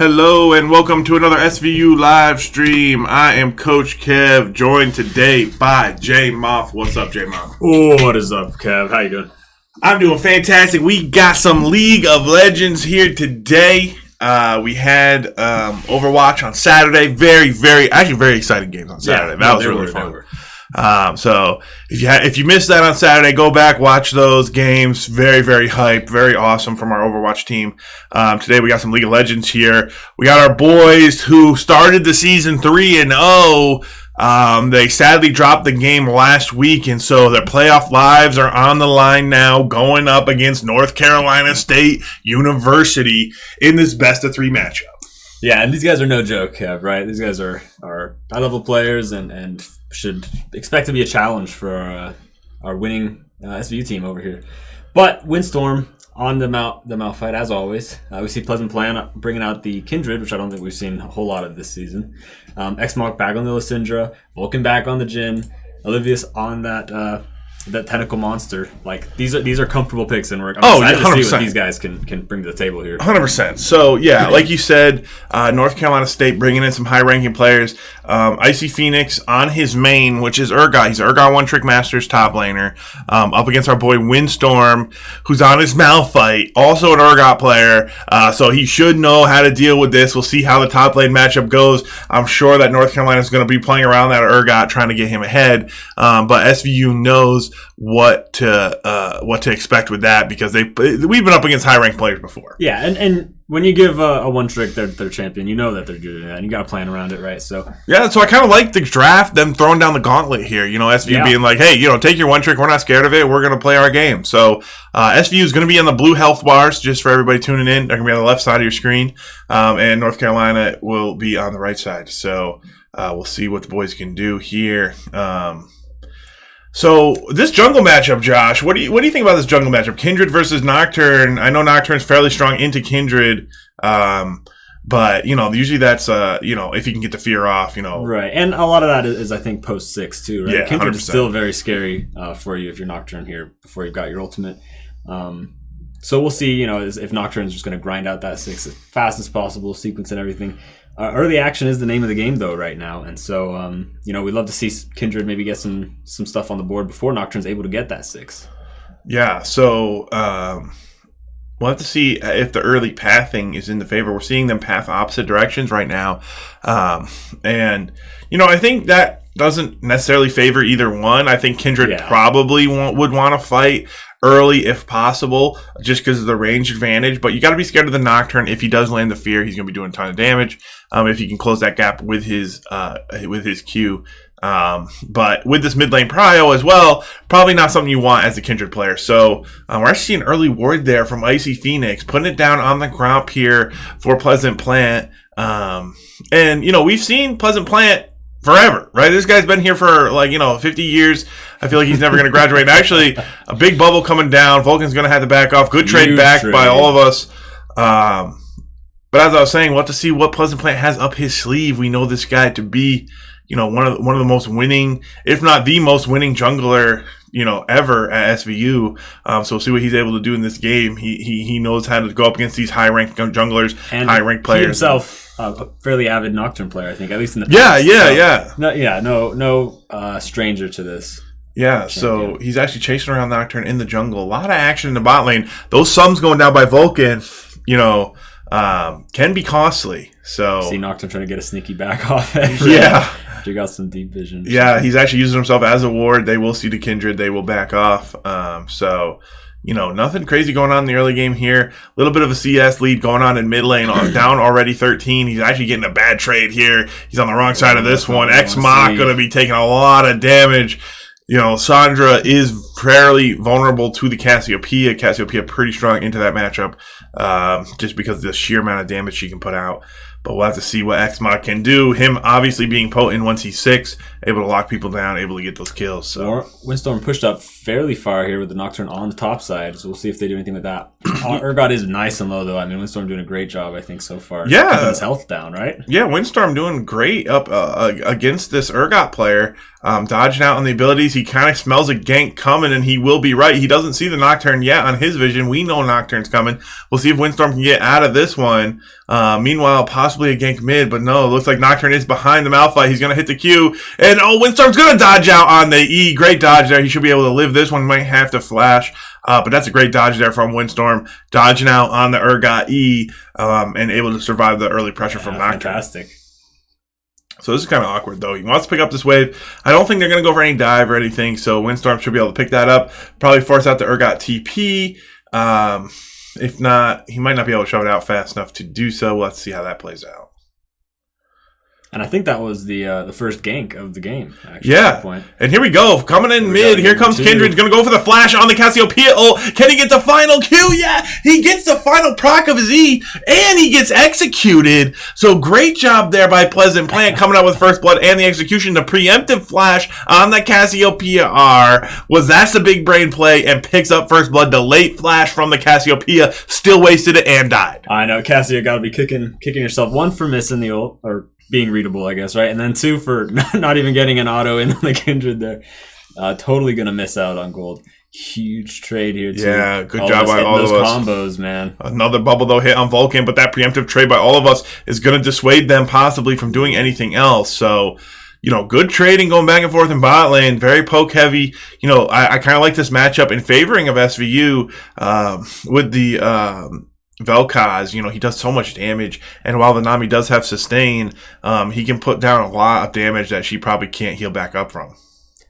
Hello and welcome to another SVU live stream. I am Coach Kev, joined today by J Moth. What's up, J Moth? Oh, what is up, Kev? How you doing? I'm doing fantastic. We got some League of Legends here today. We had Overwatch on Saturday. Very exciting games on Saturday. That was really fun. So if you missed that on Saturday, go back, watch those games. Very hyped, very awesome from our Overwatch team. Today we got some League of Legends here. We got our boys who started the season 3-0. They sadly dropped the game last week, and so their playoff lives are on the line now, going up against North Carolina State University in this best-of-3 matchup. Yeah, and these guys are no joke, Kev, right? These guys are high-level players and should expect to be a challenge for our winning SVU team over here. But Windstorm on the Mount fight, as always. We see Pleasant Plan bringing out the Kindred, which I don't think we've seen a whole lot of this season. X-Mark back on the Lysindra, Vulcan back on the Jhin, Olivius on that tentacle monster. Like these are comfortable picks, and I'm excited to see what these guys can bring to the table here. 100%. So yeah, like you said, North Carolina State bringing in some high-ranking players. Icy Phoenix on his main, which is Urgot. He's Urgot One Trick Masters top laner, up against our boy Windstorm, who's on his Malphite, also an Urgot player. So he should know how to deal with this. We'll see how the top lane matchup goes. I'm sure that North Carolina is going to be playing around that Urgot, trying to get him ahead. But SVU knows what to expect with that because we've been up against high ranked players before. Yeah, and when you give a one trick their champion, you know that they're doing that, and you got to plan around it, right? So yeah, so I kind of like the draft, them throwing down the gauntlet here. You know, SVU being like, hey, take your one trick. We're not scared of it. We're going to play our game. So SVU is going to be in the blue health bars, just for everybody tuning in. They're going to be on the left side of your screen, and North Carolina will be on the right side. So we'll see what the boys can do here. So this jungle matchup, Josh, what do you think about this jungle matchup? Kindred versus Nocturne. I know Nocturne's fairly strong into Kindred, but usually that's if you can get the fear off, right. And a lot of that is I think post 6 too, right? Yeah, Kindred 100%. is still very scary for you if you're Nocturne here before you've got your ultimate. So we'll see, if Nocturne's just going to grind out that 6 as fast as possible, sequence and everything. Early action is the name of the game, though, right now. And so, we'd love to see Kindred maybe get some stuff on the board before Nocturne's able to get that 6. Yeah, so we'll have to see if the early pathing is in the favor. We're seeing them path opposite directions right now. And, I think that doesn't necessarily favor either one. I think Kindred probably would want to fight early if possible, just because of the range advantage. But you got to be scared of the Nocturne. If he does land the fear, he's going to be doing a ton of damage. If he can close that gap with his Q. But with this mid lane prio as well, probably not something you want as a Kindred player. So we're actually seeing an early ward there from Icy Phoenix, putting it down on the Gromp here for Pleasant Plant. And we've seen Pleasant Plant forever, right? This guy's been here for 50 years. I feel like he's never going to graduate. And actually, a big bubble coming down. Vulcan's going to have to back off. Good trade back by all of us. But as I was saying, we'll have to see what Pleasant Plant has up his sleeve. We know this guy to be, one of the most winning, if not the most winning jungler, ever at SVU. So we'll see what he's able to do in this game. He knows how to go up against these high-ranked junglers, and high-ranked players. He himself, a fairly avid Nocturne player, I think, at least in the past. No stranger to this. Yeah, so he's actually chasing around Nocturne in the jungle. A lot of action in the bot lane. Those sums going down by Vulcan, can be costly. So see Nocturne trying to get a sneaky back off it. Yeah. You got some deep vision. Yeah, he's actually using himself as a ward. They will see the Kindred. They will back off. So nothing crazy going on in the early game here. A little bit of a CS lead going on in mid lane, down already 13. He's actually getting a bad trade here. He's on the wrong side of this one. X-Mach going to be taking a lot of damage. Sandra is fairly vulnerable to the Cassiopeia. Cassiopeia pretty strong into that matchup just because of the sheer amount of damage she can put out. But we'll have to see what X-Mach can do. Him obviously being potent once he's 6, able to lock people down, able to get those kills. So Windstorm pushed up fairly far here with the Nocturne on the top side, so we'll see if they do anything with that. Urgot is nice and low, though. I mean, Windstorm doing a great job, I think, so far. Yeah. Keeping his health down, right? Yeah, Windstorm doing great up against this Urgot player. dodging out on the abilities. He kind of smells a gank coming, and he will be right. He doesn't see the Nocturne yet on his vision. We know Nocturne's coming. We'll see if Windstorm can get out of this one. Meanwhile, possibly a gank mid, but no, it looks like Nocturne is behind the Malphite. He's going to hit the Q, and Windstorm's going to dodge out on the E. Great dodge there. He should be able to live this one. Might have to flash, but that's a great dodge there from Windstorm, dodging out on the Urgot E, and able to survive the early pressure from Nocturne. Fantastic. So this is kind of awkward, though. He wants to pick up this wave. I don't think they're going to go for any dive or anything, so Windstorm should be able to pick that up. Probably force out the Urgot TP. If not, he might not be able to shove it out fast enough to do so. Let's see how that plays out. And I think that was the first gank of the game, actually. Yeah. At that point. And here we go. Coming in mid. Here comes Kindred. Going to go for the flash on the Cassiopeia. Can he get the final Q? Yeah. He gets the final proc of his E. And he gets executed. So great job there by Pleasant Plant coming out with first blood and the execution. The preemptive flash on the Cassiopeia R that's the big brain play and picks up first blood. The late flash from the Cassiopeia still wasted it and died. I know. Cassia got to be kicking yourself. One for missing the ult, or being readable, I guess, right? And then 2 for not even getting an auto in on the Kindred there. Totally going to miss out on gold. Huge trade here, too. Yeah, good job by all of us. Those combos, man. Another bubble, though, hit on Vulcan, but that preemptive trade by all of us is going to dissuade them possibly from doing anything else. So, good trading going back and forth in bot lane, very poke heavy. I kind of like this matchup in favoring of SVU with the Vel'Koz. He does so much damage, and while the Nami does have sustain, he can put down a lot of damage that she probably can't heal back up from.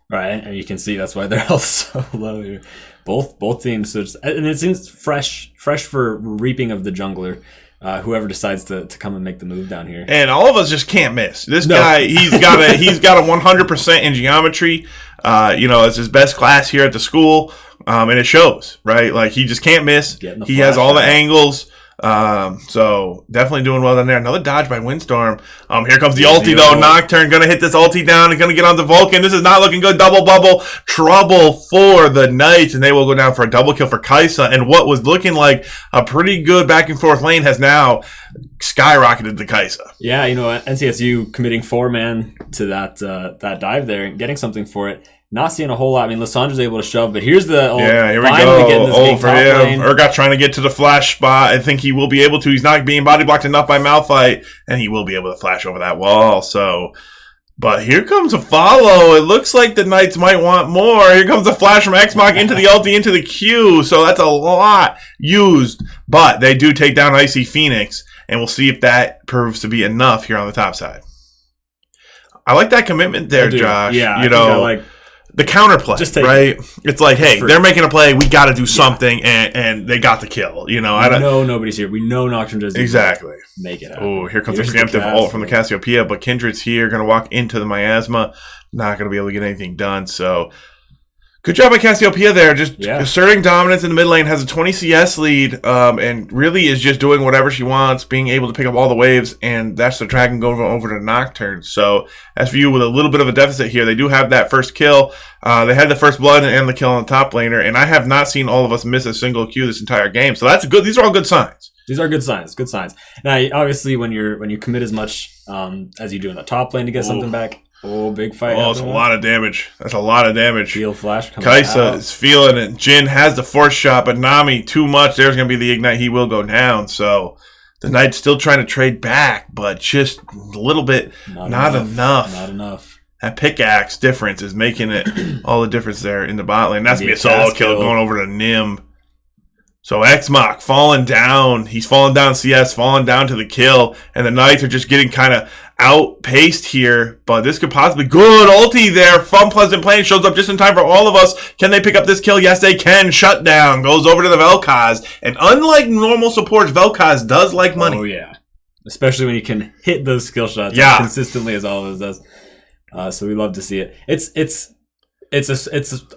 Right, and you can see that's why their health's so low here. Both teams, and it seems fresh for reaping of the jungler. Whoever decides to come and make the move down here, and all of us just can't miss this guy. He's got a 100% in geometry. It's his best class here at the school. And it shows, right? Like, he just can't miss. He has all the angles. So definitely doing well down there. Another dodge by Windstorm. Here comes the ulti, though. Nocturne going to hit this ulti down and going to get onto Vulcan. This is not looking good. Double bubble. Trouble for the Knights, and they will go down for a double kill for Kai'Sa. And what was looking like a pretty good back and forth lane has now skyrocketed to Kai'Sa. Yeah, NCSU committing 4-man to that dive there and getting something for it. Not seeing a whole lot. I mean, Lissandra's able to shove, but here's the here we go. For him. Urgot trying to get to the flash spot. I think he will be able to. He's not being body blocked enough by Malphite, and he will be able to flash over that wall. So, but here comes a follow. It looks like the Knights might want more. Here comes a flash from Xmach into the ulti, into the Q. So that's a lot used, but they do take down Icy Phoenix, and we'll see if that proves to be enough here on the top side. I like that commitment there, Josh. Yeah, I like the counterplay, right? It's like, hey, they're making a play. We got to do something, and they got the kill. I know nobody's here. We know Nocturne does exactly make it happen. Oh, here comes the preemptive ult from the Cassiopeia, but Kindred's here, going to walk into the miasma, not going to be able to get anything done. So, good job by Cassiopeia there, just asserting dominance in the mid lane, has a 20 CS lead, and really is just doing whatever she wants, being able to pick up all the waves, and that's the dragon going over to Nocturne. So SVU with a little bit of a deficit here. They do have that first kill. They had the first blood and the kill on the top laner, and I have not seen all of us miss a single Q this entire game. So that's good. These are all good signs. These are good signs. Good signs. Now, obviously, when you commit as much as you do in the top lane to get something back. Oh, big fight. Oh, it's a lot of damage. That's a lot of damage. Field flash coming Kai'Sa is feeling it. Jin has the force shot, but Nami, too much. There's going to be the ignite. He will go down. So the Knight's still trying to trade back, but just a little bit. Not enough. Not enough. That pickaxe difference is making it all the difference there in the bot lane. That's going to be a solo kill going over to Nim. So Xmach falling down. He's falling down CS, falling down to the kill. And the Knights are just getting kind of outpaced here. But this could possibly... Good ulti there from Pleasant Plains. Shows up just in time for all of us. Can they pick up this kill? Yes, they can. Shutdown. Goes over to the Vel'Koz. And unlike normal supports, Vel'Koz does like money. Oh, yeah. Especially when you can hit those skill shots consistently as all of us does. So we love to see it. It's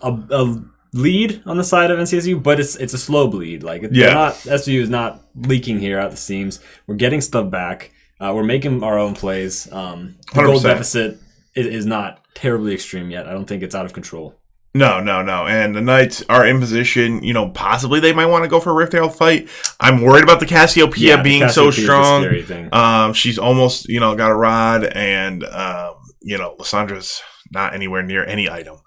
a lead on the side of NCSU, but it's a slow bleed. Like SVU is not leaking here out the seams. We're getting stuff back. We're making our own plays. The goal deficit is not terribly extreme yet. I don't think it's out of control. No. And the Knights are in position, possibly they might want to go for a Rift Herald fight. I'm worried about the Cassiopeia being so strong. Is a scary thing. She's almost, got a rod, and, Lissandra's not anywhere near any item.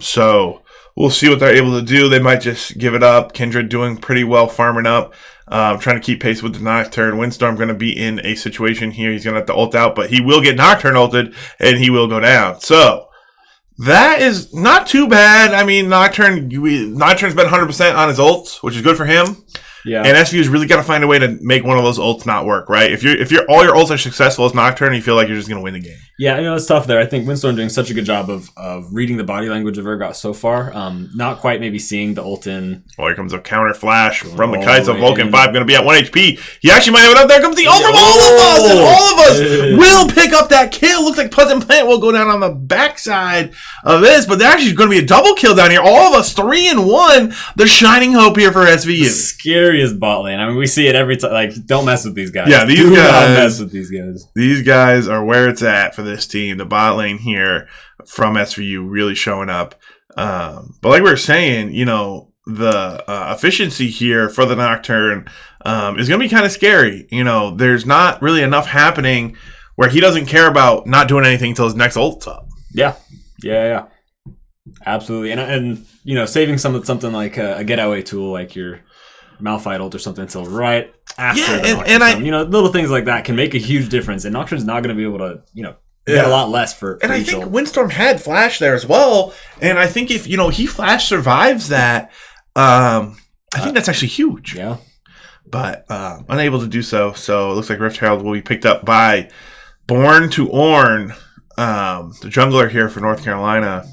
So we'll see what they're able to do. They might just give it up. Kindred doing pretty well farming up, trying to keep pace with the Nocturne. Windstorm going to be in a situation here. He's going to have to ult out, but he will get Nocturne ulted, and he will go down. So that is not too bad. I mean, Nocturne's been 100% on his ults, which is good for him. Yeah. And SVU's really got to find a way to make one of those ults not work, right? If you're all your ults are successful as Nocturne, you feel like you're just going to win the game. Yeah, it's tough there. I think Windstorm doing such a good job of reading the body language of Urgot so far. Not quite maybe seeing the ult in. Oh, here comes a counter flash from the Kai'Sa. Vulcan 5 going to be at 1 HP. He actually might have it up. There comes the ult from all of us, and all of us will pick up that kill. Looks like Pleasant Plant will go down on the backside of this, but there's actually going to be a double kill down here. All of us 3-1. The shining hope here for SVU. Scariest bot lane. I mean, we see it every time. Like, don't mess with these guys. Yeah, these Do guys. not mess with these guys. These guys are where it's at for this team. The bot lane here from SVU really showing up. But like we were saying, the efficiency here for the Nocturne is going to be kind of scary. There's not really enough happening where he doesn't care about not doing anything until his next ult's up. Yeah. Absolutely. And saving something like a getaway tool like your Malphite ult or something until right after the Nocturne. Little things like that can make a huge difference. And Nocturne's not going to be able to, get a lot less for And I each think ult. Windstorm had Flash there as well. And I think if, he Flash survives that, I think that's actually huge. Yeah. But unable to do so. So it looks like Rift Herald will be picked up by Born to Orn, the jungler here for North Carolina.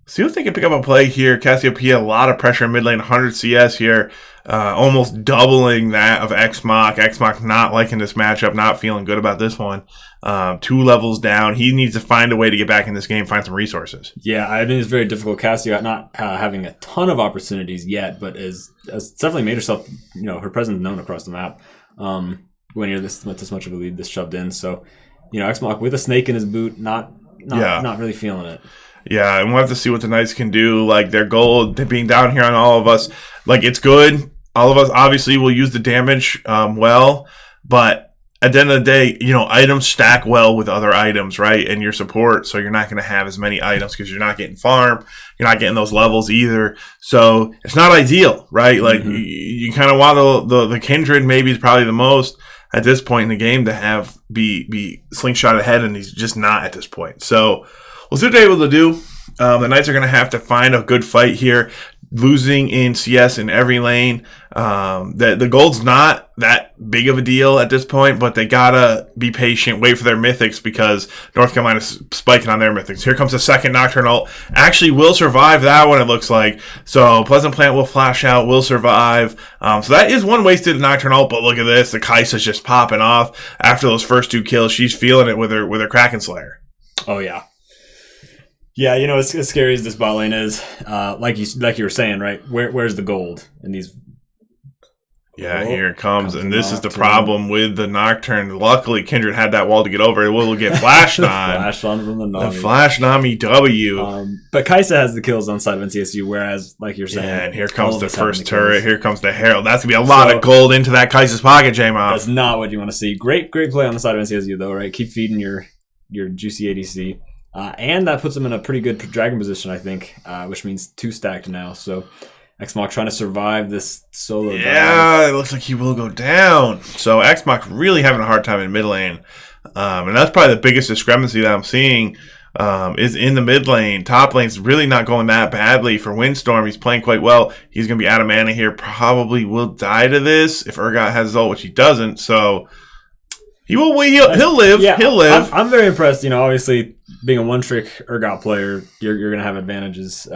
See if they can pick up a play here. Cassiopeia, a lot of pressure in mid lane, 100 CS here. Almost doubling that of Xmoc. Xmoc not liking this matchup, not feeling good about this one. 2 levels down. He needs to find a way to get back in this game, find some resources. Yeah, I think it's very difficult. Cassio not having a ton of opportunities yet, but has definitely made herself, her presence known across the map. When you're this much of a lead, this shoved in. So, Xmoc with a snake in his boot, not really feeling it. Yeah, and we'll have to see what the Knights can do. Like, their goal, being down here on all of us, like, it's good. All of us, obviously, will use the damage well. But at the end of the day, items stack well with other items, right? And your support, so you're not going to have as many items because you're not getting farm. You're not getting those levels either. So it's not ideal, right? Like, you kind of want the Kindred maybe is probably the most at this point in the game to have be slingshot ahead, and he's just not at this point. So we'll see what they're able to do. The Knights are going to have to find a good fight here, losing in CS in every lane. The gold's not that big of a deal at this point, but they got to be patient, wait for their mythics because North Carolina's spiking on their mythics. Here comes the second Nocturne ult. Actually will survive that one, it looks like. So Pleasant Plant will flash out, will survive. So that is one wasted Nocturne ult, but look at this. The Kai'Sa's just popping off after those first 2 kills. She's feeling it with her Kraken Slayer. Oh, yeah. Yeah, as scary as this bot lane is, like you were saying, right? Where's the gold in these? Yeah, here it comes, and this is the problem with the Nocturne. Luckily, Kindred had that wall to get over. It will get flashed on. Flashed on from the Nami. The Flash Nami W. But Kai'Sa has the kills on side of NCSU, whereas, like you're saying, and here comes the first turret. Here comes the Herald. That's going to be a lot of gold into that Kai'Sa's pocket, J-Mob. That's not what you want to see. Great play on the side of NCSU, though, right? Keep feeding your juicy ADC. And that puts him in a pretty good dragon position, I think, which means 2 stacked now. So Xmoc trying to survive this solo. Yeah, it looks like he will go down. So Xmoc really having a hard time in mid lane. And that's probably the biggest discrepancy that I'm seeing is in the mid lane. Top lane's really not going that badly for Windstorm. He's playing quite well. He's going to be out of mana here. Probably will die to this if Urgot has his ult, which he doesn't. So he'll live. Yeah, he'll live. I'm very impressed. Obviously, being a one-trick Urgot player, you're going to have advantages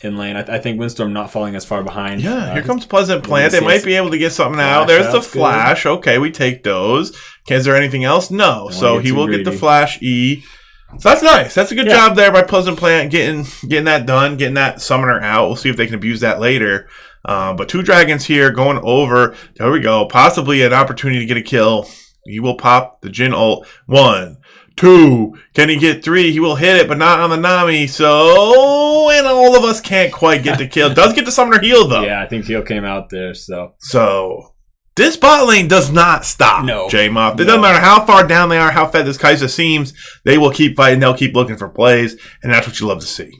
in lane. I think Windstorm not falling as far behind. Yeah, here comes Pleasant Plant. They might be able to get something out. There's the flash. Good. Okay, we take those. Is there anything else? No. So he will get the flash E. So that's nice. That's a good job there by Pleasant Plant getting that done, getting that summoner out. We'll see if they can abuse that later. But 2 dragons here going over. There we go. Possibly an opportunity to get a kill. He will pop the Jhin ult. 1, 2. Can he get 3? He will hit it, but not on the Nami. So, and all of us can't quite get the kill. Does get the summoner heal, though. Yeah, I think heal came out there. So This bot lane does not stop, J-Mop. It doesn't matter how far down they are, how fed this Kai'Sa seems, they will keep fighting, they'll keep looking for plays, and that's what you love to see.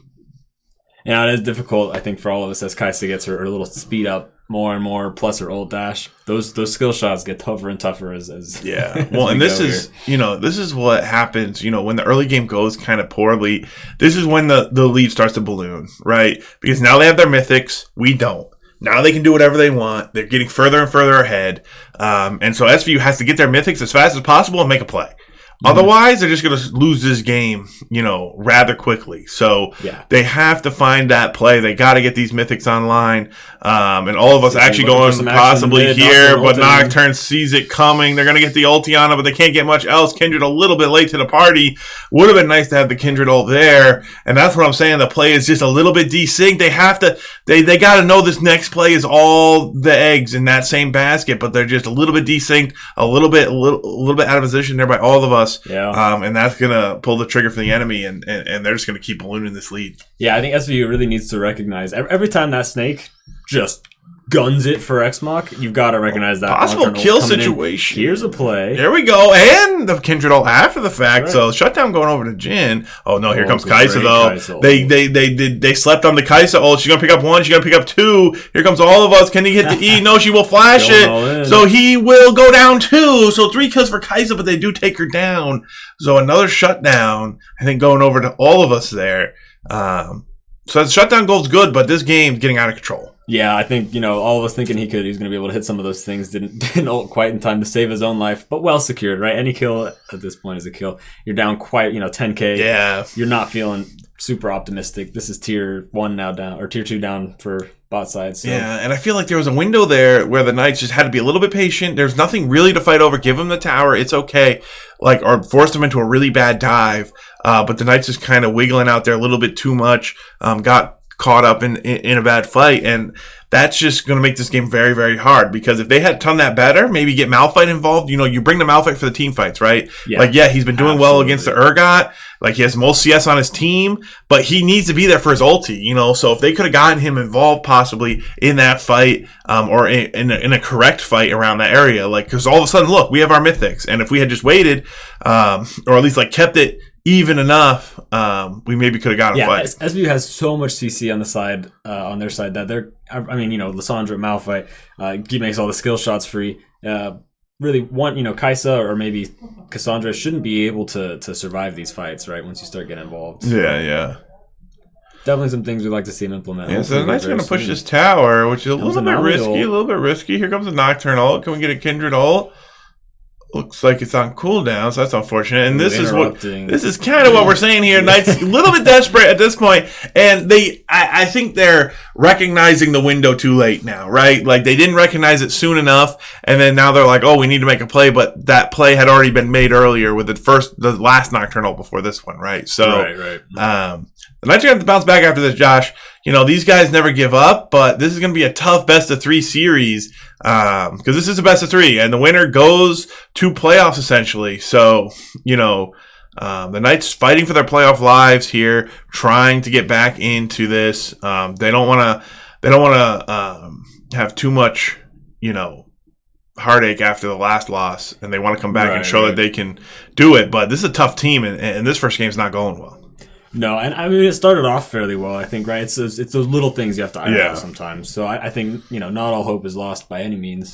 Yeah, it is difficult, I think, for all of us as Kai'Sa gets her little speed up more and more, plus her ult dash. Those skill shots get tougher and tougher as yeah. Well, and this is this is what happens. When the early game goes kind of poorly. This is when the lead starts to balloon, right? Because now they have their mythics, we don't. Now they can do whatever they want. They're getting further and further ahead, and so SVU has to get their mythics as fast as possible and make a play. Otherwise, they're just going to lose this game, rather quickly. So they have to find that play. They got to get these mythics online. And all of us actually going possibly here, but Nocturne sees it coming. They're going to get the ulti on it, but they can't get much else. Kindred a little bit late to the party. Would have been nice to have the Kindred ult there. And that's what I'm saying. The play is just a little bit desynced. They have to, they got to know this next play is all the eggs in that same basket, but they're just a little bit desynced, a little bit out of position there by all of us. Yeah. And that's going to pull the trigger for the enemy, and they're just going to keep ballooning this lead. Yeah, I think SVU really needs to recognize every time that snake just guns it for Xmoc, you've got to recognize that. Possible kill situation. Here's a play. There we go. And the Kindred ult after the fact. Right. So shutdown going over to Jhin. Oh, no, here comes Kai'Sa, though. They slept on the Kai'Sa ult. She's going to pick up one. She's going to pick up two. Here comes all of us. Can he hit the E? No, she will flash it. So he will go down two. So 3 kills for Kai'Sa, but they do take her down. So another shutdown, I think, going over to all of us there. So the shutdown goal's good, but this game's getting out of control. Yeah, I think, all of us thinking he was going to be able to hit some of those things didn't ult quite in time to save his own life, but well secured, right? Any kill at this point is a kill. You're down quite, 10k. Yeah. You're not feeling super optimistic. This is tier 1 now down, or tier 2 down for bot side. So. Yeah, and I feel like there was a window there where the Knights just had to be a little bit patient. There's nothing really to fight over. Give them the tower. It's okay. Or force them into a really bad dive. But the Knights just kind of wiggling out there a little bit too much. Got caught up in a bad fight, and that's just going to make this game very, very hard, because if they had done that better, maybe get Malphite involved. You bring the Malphite for the team fights, right? Yeah. He's been doing well against the Urgot. He has most CS on his team, but he needs to be there for his ulti, so if they could have gotten him involved possibly in that fight, or in a correct fight around that area, because all of a sudden, look, we have our mythics, and if we had just waited, or at least kept it even enough, we maybe could have got a fight. SVU has so much CC on the side, on their side, that they're, Lissandra, Malphite, makes all the skill shots free. Really want, Kai'Sa or maybe Cassandra shouldn't be able to survive these fights, right? Once you start getting involved. Yeah. Definitely some things we'd like to see him implement. Yeah, so the Knight's going to push this tower, which is a little bit risky. Here comes a Nocturne ult. Can we get a Kindred ult? Looks like it's on cooldown, so that's unfortunate. And this is kind of what we're saying here. Knights a little bit desperate at this point, and I think they're recognizing the window too late now, right? They didn't recognize it soon enough, and then now they're like, oh, we need to make a play, but that play had already been made earlier with the last Nocturnal before this one, right? So, right. The Knights are going to bounce back after this, Josh. These guys never give up, but this is going to be a tough best-of-3 series, because this is a best-of-3, and the winner goes to playoffs, essentially. So, the Knights fighting for their playoff lives here, trying to get back into this. They don't want to have too much, heartache after the last loss, and they want to come back and show that they can do it. But this is a tough team, and this first game's not going well. No, and it started off fairly well, I think, right? It's those little things you have to iron out sometimes. So I think, not all hope is lost by any means,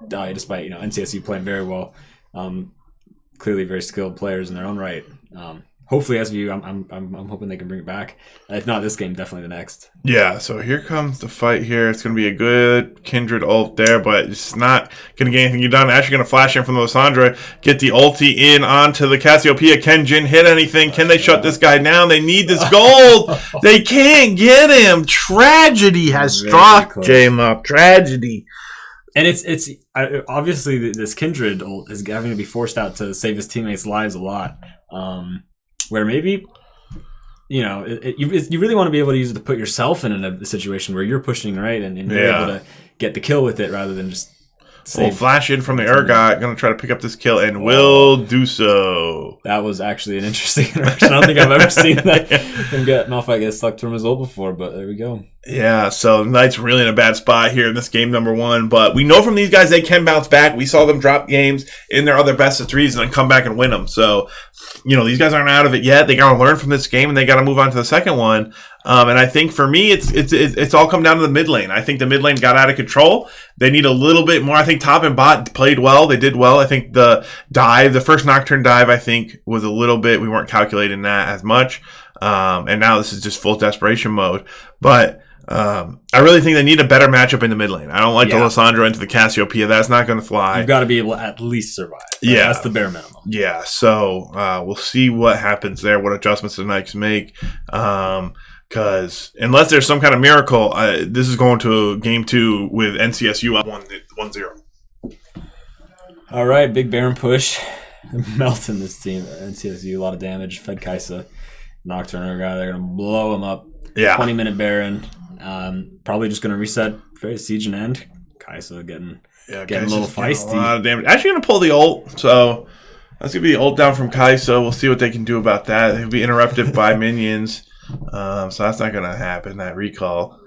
despite, NCSU playing very well. Clearly very skilled players in their own right. Hopefully SVU, I'm hoping they can bring it back. If not this game, definitely the next. Yeah, so here comes the fight here. It's going to be a good Kindred ult there, but it's not going to get anything done. Actually going to flash in from the Lissandra, get the ulti in onto the Cassiopeia. Can Jhin hit anything? Can they shut this guy down? They need this gold. They can't get him. Tragedy has struck, J-Mup. Tragedy. And it's obviously this Kindred ult is having to be forced out to save his teammates' lives a lot. Where maybe, you really want to be able to use it to put yourself in a situation where you're pushing, right? And you're able to get the kill with it rather than just save. Flash in from the Urgot, going to try to pick up this kill, and will do so. That was actually an interesting interaction. I don't think I've ever seen that. Malphite get sucked from his ult before, but there we go. Yeah, so the Knights really in a bad spot here in this game number 1. But we know from these guys they can bounce back. We saw them drop games in their other best of threes and then come back and win them. So, these guys aren't out of it yet. They got to learn from this game and they got to move on to the second one. And I think for me, it's all come down to the mid lane. I think the mid lane got out of control. They need a little bit more. I think top and bot played well. They did well. I think the first Nocturne dive, I think was a little bit. We weren't calculating that as much. And now this is just full desperation mode. But I really think they need a better matchup in the mid lane. I don't like the Lissandra into the Cassiopeia. That's not going to fly. You've got to be able to at least survive. Right? Yeah. That's the bare minimum. Yeah, so we'll see what happens there, what adjustments the Knights make. Because unless there's some kind of miracle, this is going to game 2 with NCSU up 1-0. All right, big Baron push. Melting this team. NCSU, a lot of damage. Fed Kaisa. Nocturne guy. They're going to blow him up. Yeah. 20-minute Baron. Probably just going to reset Siege and End. Kaisa getting a little feisty. A lot of damage. Actually going to pull the ult, so that's going to be the ult down from Kaisa. We'll see what they can do about that. They'll be interrupted by minions, so that's not going to happen, that recall.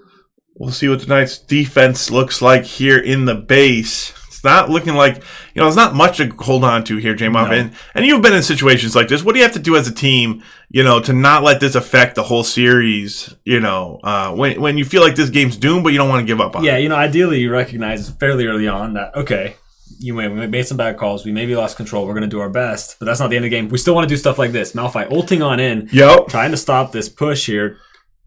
We'll see what the Knights' defense looks like here in the base. It's not looking like, there's not much to hold on to here, J-Mob. No. And you've been in situations like this. What do you have to do as a team, to not let this affect the whole series, when you feel like this game's doomed, but you don't want to give up on it? Yeah, ideally you recognize fairly early on that, okay, we made some bad calls. We maybe lost control. We're going to do our best, but that's not the end of the game. We still want to do stuff like this. Malphite ulting on in, trying to stop this push here.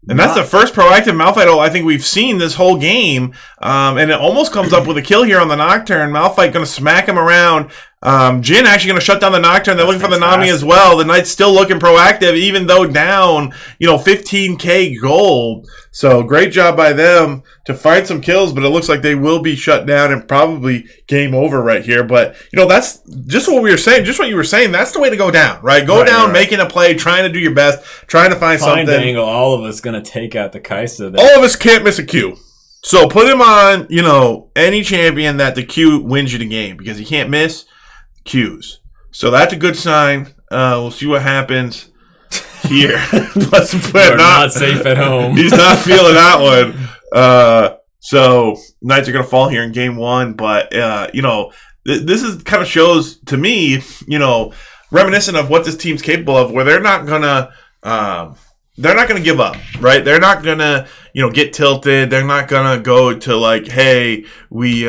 And that's the first proactive Malphite ult I think we've seen this whole game. And it almost comes up with a kill here on the Nocturne. Malphite going to smack him around. Jhin actually going to shut down the Nocturne. They're looking for the Nami as well. The Knights still looking proactive, even though down, 15k gold. So great job by them to find some kills, but it looks like they will be shut down and probably game over right here. But, that's just what we were saying. Just what you were saying. That's the way to go down, right? Go down, making a play, trying to do your best, trying to find something. Angle. All of us going to take out the Kaisa. All of us can't miss a Q. So put him on, any champion that the Q wins you the game because he can't miss Qs. So that's a good sign. We'll see what happens here. We're not safe at home. He's not feeling that one. So Knights are going to fall here in game 1. But, this is kind of shows to me, reminiscent of what this team's capable of, where they're not going to give up, right? They're not going to, get tilted. They're not going to go to like, hey, we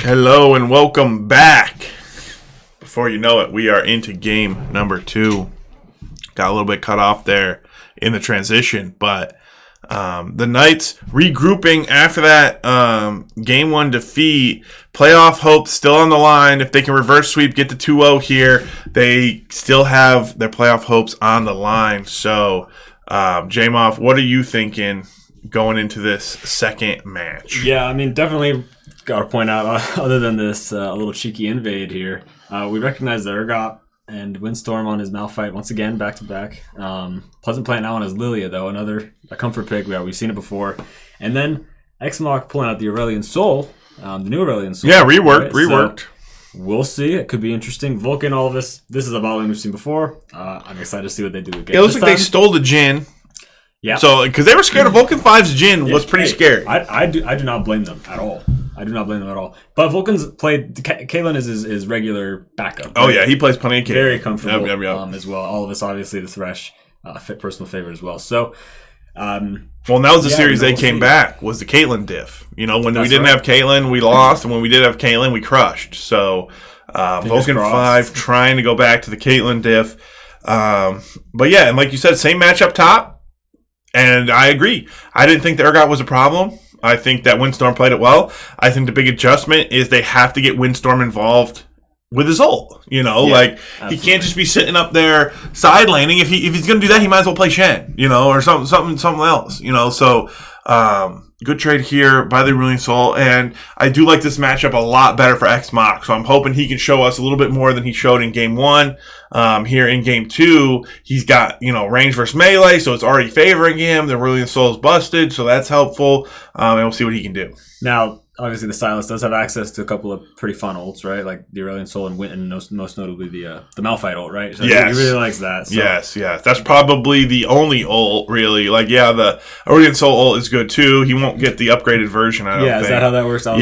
Hello and welcome back. Before you know it, we are into game number 2. Got a little bit cut off there in the transition, but The Knights regrouping after that game 1 defeat. Playoff hopes still on the line. If they can reverse sweep, get to 2-0 here, they still have their playoff hopes on the line. So, J-Moff, what are you thinking going into this second match? Yeah, I mean, definitely got to point out, other than this little cheeky invade here, we recognize the Urgot and Windstorm on his Malphite once again, back-to-back. Pleasant Plant now on his Lilia, though, a comfort pick. We've seen it before. And then Xmock pulling out the Aurelion Soul, the new Aurelion Soul. Yeah, reworked. So we'll see. It could be interesting. Vulcan, all of this is a bot lane we've seen before. I'm excited to see what they do again. It looks like they stole the Jhin. Yeah. So, because they were scared of Vulcan 5's Jhin was pretty scary. I do not blame them at all. But Vulcan's played. Caitlyn is his regular backup. Right? Oh, yeah. He plays plenty of Caitlyn. Very comfortable Yep. as well. All of us, obviously, the Thresh, personal favorite as well. So, well, and that was the series they came back, was the Caitlyn diff. When we didn't have Caitlyn, we lost. And when we did have Caitlyn, we crushed. So, Vulcan 5 trying to go back to the Caitlyn diff. But, yeah, and like you said, same match up top. And I agree. I didn't think the Urgot was a problem. I think that Windstorm played it well. I think the big adjustment is they have to get Windstorm involved with his ult. Absolutely. He can't just be sitting up there side laning. If he's going to do that, he might as well play Shen, or something else. So good trade here by the Aurelion Soul, and I do like this matchup a lot better for Xmock. So I'm hoping he can show us a little bit more than he showed in game 1. Here in game 2, he's got range versus melee, so it's already favoring him. The Aurelion Soul is busted, so that's helpful, and we'll see what he can do. Now, obviously, the Silas does have access to a couple of pretty fun ults, right? Like the Aurelion Soul and Winton, most notably the Malphite ult, right? So yes. He really likes that. So. Yes. That's probably the only ult, really. The Aurelion Soul ult is good, too. He won't get the upgraded version, I don't think. Is that how that works? I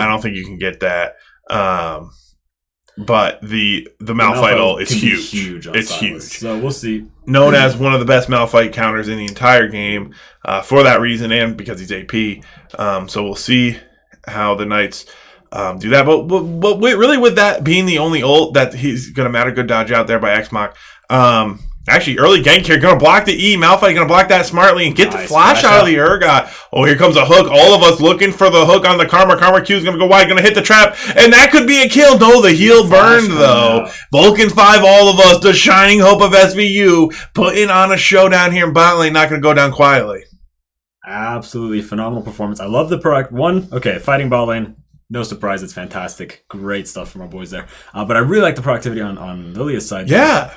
don't think you can get that. But the Malphite ult is huge. It's Silas. huge. So we'll see. Known as one of the best Malphite counters in the entire game for that reason and because he's AP. So we'll see how the Knights do that. But really, with that being the only ult that he's going to matter, good dodge out there by Xmock. Actually, early gank here, going to block the E. Malphite going to block that smartly and get the flash out of the Urgot. Oh, here comes a hook. All of us looking for the hook on the Karma. Karma Q is going to go wide, going to hit the trap, and that could be a kill. No, the heal burned, though. Vulcan 5, all of us, the shining hope of SVU, putting on a showdown here in bot lane, not going to go down quietly. Absolutely phenomenal performance. I love the proact. Fighting bot lane. No surprise, it's fantastic. Great stuff from our boys there. But I really like the proactivity on Lilia's side. Yeah.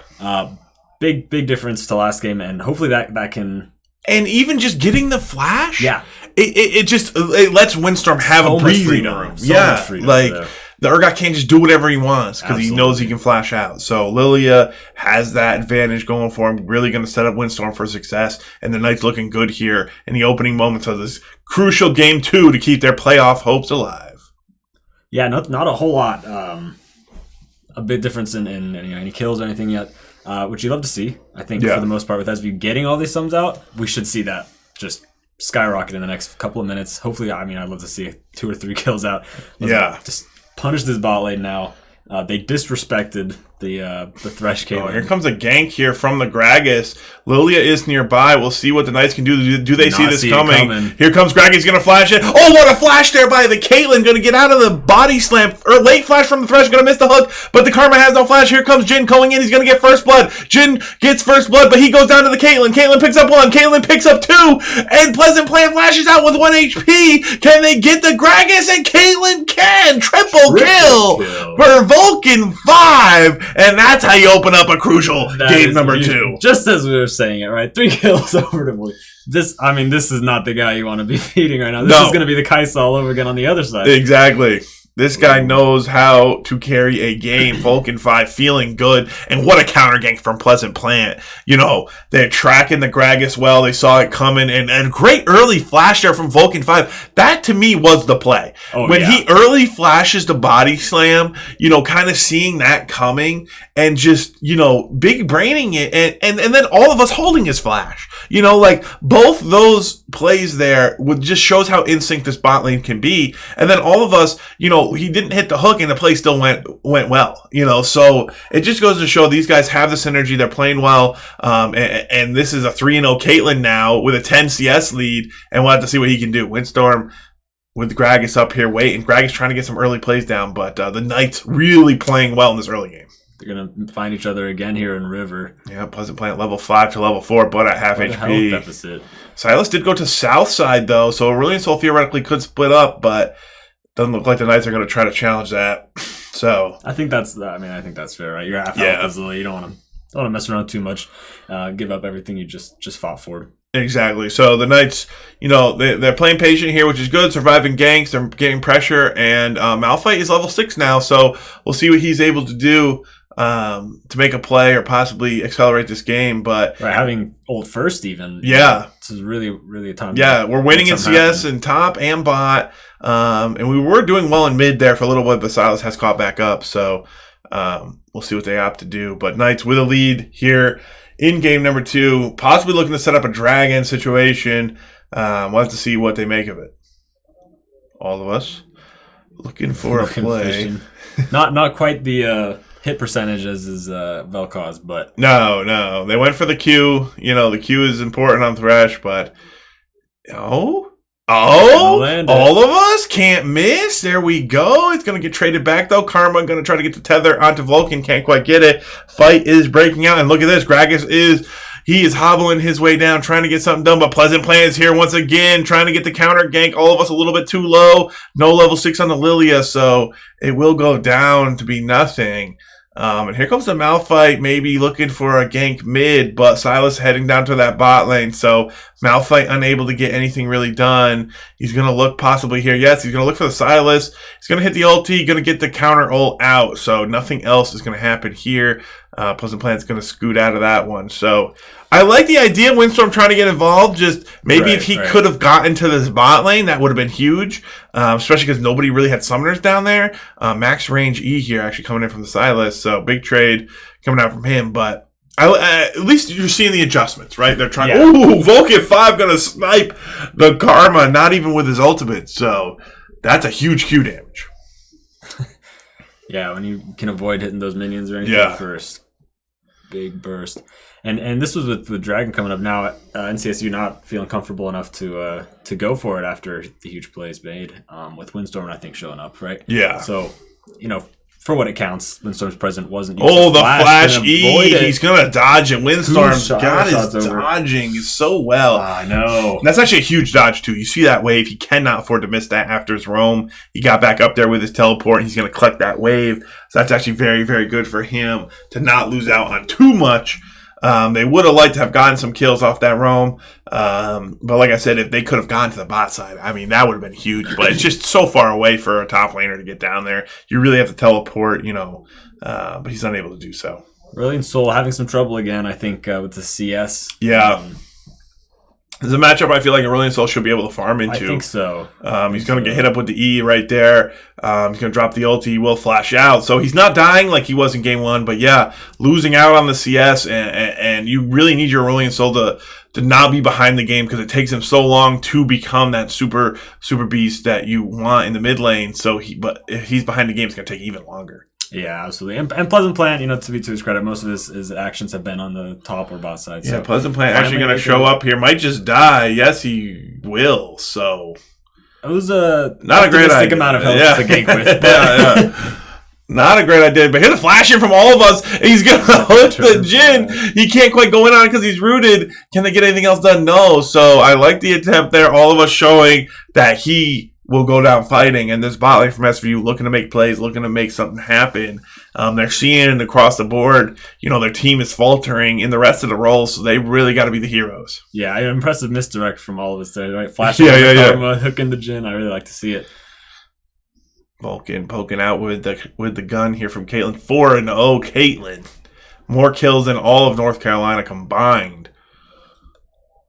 Big difference to last game, and hopefully that can... And even just getting the flash? Yeah. It lets Windstorm have a breathing room. The Urgot can't just do whatever he wants because he knows he can flash out. So Lilia has that advantage going for him. Really going to set up Windstorm for success. And the Knights looking good here in the opening moments of this crucial game 2 to keep their playoff hopes alive. Yeah, not a whole lot. A big difference in any kills or anything yet, which you'd love to see. I think for the most part with SVU getting all these sums out, we should see that just skyrocket in the next couple of minutes. Hopefully, I'd love to see 2 or 3 kills out. Just punish this bot lane now. They disrespected the Thresh Caitlyn. Here comes a gank here from the Gragas. Lilia is nearby. We'll see what the Knights can do. Do they see this coming? Here comes Gragas, going to flash it. Oh, what a flash there by the Caitlyn. Going to get out of the body slam. Or late flash from the Thresh. Going to miss the hook. But the Karma has no flash. Here comes Jhin going in. He's going to get first blood. Jhin gets first blood, but he goes down to the Caitlyn. Caitlyn picks up 1. Caitlyn picks up 2. And Pleasant Plant flashes out with 1 HP. Can they get the Gragas? And Caitlyn can. Triple kill for Vulcan 5. And that's how you open up a crucial game number 2. Just as we were saying it, right? 3 kills over to this. This is not the guy you want to be feeding right now. This is going to be the Kai'Sa all over again on the other side. Exactly. This guy knows how to carry a game. Vulcan 5 feeling good. And what a counter gank from Pleasant Plant. They're tracking the Gragas well. They saw it coming. And a great early flash there from Vulcan 5. That, to me, was the play. He early flashes the body slam, kind of seeing that coming and just, big braining it. And then all of us holding his flash. Like both those plays there would just shows how in sync this bot lane can be. And then all of us, he didn't hit the hook and the play still went well. So it just goes to show these guys have the synergy. They're playing well. And this is a 3-0 Caitlyn now with a 10 CS lead, and we'll have to see what he can do. Windstorm with Gragas up here waiting. Gragas trying to get some early plays down, but the Knights really playing well in this early game. They're going to find each other again here in River. Yeah, Pleasant playing at level 5 to level 4, but at half HP. Health deficit. Silas did go to South Side, though, so Aurelion Sol theoretically could split up, but doesn't look like the Knights are going to try to challenge that. So I think that's fair, right? You're half health, you don't want to mess around too much, give up everything you just fought for. Exactly. So the Knights, they're playing patient here, which is good. Surviving ganks, they're getting pressure, and Malphite is level 6 now, so we'll see what he's able to do to make a play or possibly accelerate this game. But having ult first, even this is really, really a time. Yeah, we're winning in CS in top and bot, and we were doing well in mid there for a little bit, but Silas has caught back up. So we'll see what they opt to do. But Knights with a lead here in game number 2, possibly looking to set up a dragon situation. We'll have to see what they make of it. All of us looking for a play. Not quite the hit percentage as is Vel'Koz, but no, they went for the Q. The Q is important on Thresh, but all of us can't miss. There we go. It's going to get traded back, though. Karma going to try to get the tether onto Vulcan. Can't quite get it. Fight is breaking out. And look at this. Gragas is hobbling his way down, trying to get something done. But Pleasant Plan is here once again, trying to get the counter gank. All of us a little bit too low. No level 6 on the Lilia, so it will go down to be nothing. And here comes the Malphite, maybe looking for a gank mid, but Silas heading down to that bot lane. So Malphite unable to get anything really done. He's going to look possibly here. Yes, he's going to look for the Silas. He's going to hit the ulti, going to get the counter ult out. So nothing else is going to happen here. Pleasant Plan's going to scoot out of that one. So I like the idea of Windstorm trying to get involved. Just maybe if he could have gotten to this bot lane, that would have been huge. Especially because nobody really had summoners down there. Max range E here actually coming in from the Silas. So big trade coming out from him. But at least you're seeing the adjustments, right? They're trying Vulcan 5 going to snipe the Karma, not even with his ultimate. So that's a huge Q damage. Yeah, when you can avoid hitting those minions or anything first. Big burst. And this was with the Dragon coming up now. NCSU not feeling comfortable enough to go for it after the huge plays made. With Windstorm, I think, showing up, right? Yeah. So, for what it counts, Windstorm's present wasn't. The flash E. He's going to dodge it. Windstorm's got his dodging so well. I know. And that's actually a huge dodge, too. You see that wave. He cannot afford to miss that after his roam. He got back up there with his teleport. He's going to collect that wave. So that's actually very, very good for him to not lose out on too much. They would have liked to have gotten some kills off that roam. But like I said, if they could have gone to the bot side, that would have been huge. But it's just so far away for a top laner to get down there. You really have to teleport, but he's unable to do so. Aurelion Sol having some trouble again, I think, with the CS. Yeah. There's a matchup I feel like Aurelion Sol should be able to farm into. I think so. He's going to get hit up with the E right there. He's going to drop the ulti. He will flash out. So he's not dying like he was in game 1. But yeah, losing out on the CS. And you really need your Aurelion Sol to not be behind the game because it takes him so long to become that super beast that you want in the mid lane. But if he's behind the game, it's going to take even longer. Yeah, absolutely. And Pleasant Plant, to be to his credit, most of his actions have been on the top or bot side. Yeah, Pleasant Plant actually going to show up here. Might just die. Yes, he will. So it was a not a great idea. Amount of health to gank with. Yeah. Not a great idea. But here's a flash in from all of us. He's going to hook the Jhin. He can't quite go in on it because he's rooted. Can they get anything else done? No. So I like the attempt there. All of us showing that he will go down fighting, and this bot lane from SVU looking to make plays, looking to make something happen. They're seeing across the board, their team is faltering in the rest of the roles, so they really got to be the heroes. Yeah, impressive misdirect from all of us there, right? Flashing Karma, hooking the Jhin. I really like to see it. Vulcan poking out with the gun here from Caitlyn. 4-0 Caitlyn. More kills than all of North Carolina combined.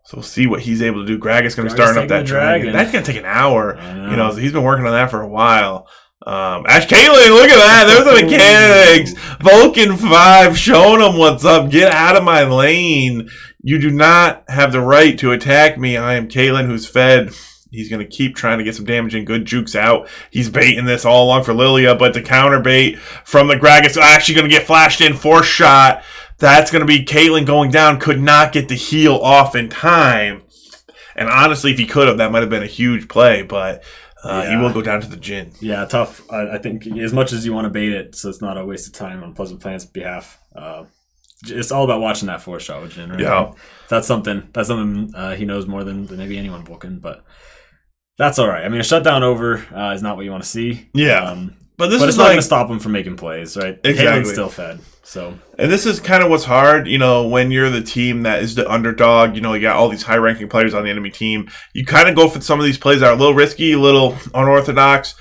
So we'll see what he's able to do. Gragas going to start up that dragon. That's going to take an hour. So he's been working on that for a while. Ash Caitlyn, look at that. There's the mechanics. Vulcan 5 showing him what's up. Get out of my lane. You do not have the right to attack me. I am Caitlyn, who's fed. He's going to keep trying to get some damage in. Good jukes out. He's baiting this all along for Lilia, but the counter bait from the Gragas actually going to get flashed in. Force shot. That's going to be Caitlyn going down. Could not get the heal off in time. And honestly, if he could have, that might have been a huge play, but he will go down to the Jhin. Yeah, tough. I think as much as you want to bait it, so it's not a waste of time on Pleasant Plant's behalf. It's all about watching that force shot with Jhin, right? Yeah. That's something he knows more than maybe anyone booking, but that's all right. I mean, a shutdown over is not what you want to see. Yeah. But it's not going to stop him from making plays, right? Exactly. Caitlyn's still fed. So, and this is kind of what's hard, when you're the team that is the underdog, you got all these high-ranking players on the enemy team. You kind of go for some of these plays that are a little risky, a little unorthodox,